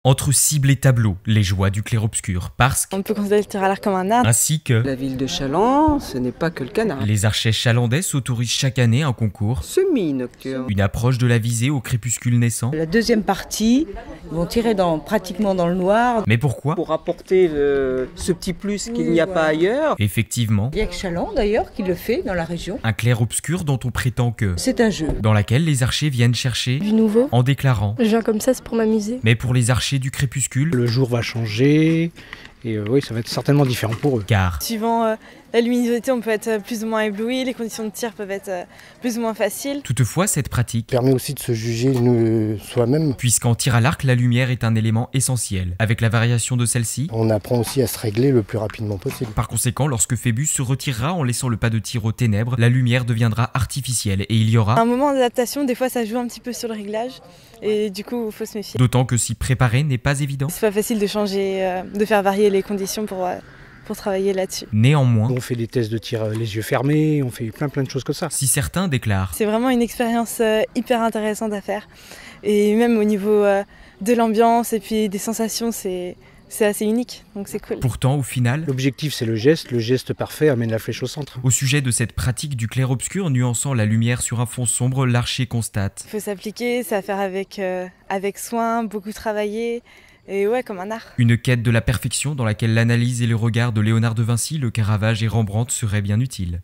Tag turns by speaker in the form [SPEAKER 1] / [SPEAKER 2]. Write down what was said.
[SPEAKER 1] Entre cible et tableau, les joies du clair-obscur, parce que...
[SPEAKER 2] On peut considérer le tir à l'arc comme un art.
[SPEAKER 1] Ainsi que...
[SPEAKER 3] La ville de Chaland, ce n'est pas que le canard.
[SPEAKER 1] Les archers chalandais s'autorisent chaque année un concours.
[SPEAKER 3] Semi-nocturne.
[SPEAKER 1] Une approche de la visée au crépuscule naissant.
[SPEAKER 4] La deuxième partie, ils vont tirer pratiquement dans le noir.
[SPEAKER 1] Mais pourquoi?
[SPEAKER 3] Pour apporter ce petit plus qu'il n'y a pas ailleurs.
[SPEAKER 1] Effectivement.
[SPEAKER 4] Il y a que Chaland d'ailleurs qui le fait dans la région.
[SPEAKER 1] Un clair-obscur dont on prétend que...
[SPEAKER 4] C'est un jeu.
[SPEAKER 1] Dans laquelle les archers viennent chercher...
[SPEAKER 2] Du nouveau.
[SPEAKER 1] En déclarant...
[SPEAKER 2] Je viens comme ça, c'est pour m'amuser.
[SPEAKER 1] Mais pour les archers du crépuscule...
[SPEAKER 5] Le jour va changer et oui, ça va être certainement différent pour eux.
[SPEAKER 1] Car...
[SPEAKER 2] Suivant la luminosité, on peut être plus ou moins ébloui, les conditions de tir peuvent être plus ou moins faciles.
[SPEAKER 1] Toutefois, cette pratique
[SPEAKER 6] permet aussi de se juger soi-même.
[SPEAKER 1] Puisqu'en tir à l'arc, la lumière est un élément essentiel. Avec la variation de celle-ci,
[SPEAKER 6] on apprend aussi à se régler le plus rapidement possible.
[SPEAKER 1] Par conséquent, lorsque Phébus se retirera en laissant le pas de tir aux ténèbres, la lumière deviendra artificielle et il y aura...
[SPEAKER 2] Un moment d'adaptation, des fois ça joue un petit peu sur le réglage et du coup il faut se méfier.
[SPEAKER 1] D'autant que s'y préparer n'est pas évident.
[SPEAKER 2] C'est pas facile de changer, de faire varier les conditions pour travailler là-dessus.
[SPEAKER 1] Néanmoins,
[SPEAKER 5] on fait des tests de tir les yeux fermés, on fait plein de choses comme ça.
[SPEAKER 1] Si certains déclarent...
[SPEAKER 2] C'est vraiment une expérience hyper intéressante à faire. Et même au niveau de l'ambiance et puis des sensations, c'est assez unique, donc c'est cool.
[SPEAKER 1] Pourtant, au final...
[SPEAKER 5] L'objectif c'est le geste parfait amène la flèche au centre.
[SPEAKER 1] Au sujet de cette pratique du clair-obscur nuançant la lumière sur un fond sombre, l'archer constate.
[SPEAKER 2] Il faut s'appliquer, c'est à faire avec soin, beaucoup travailler. Et ouais, comme un art.
[SPEAKER 1] Une quête de la perfection dans laquelle l'analyse et le regard de Léonard de Vinci, le Caravage et Rembrandt seraient bien utiles.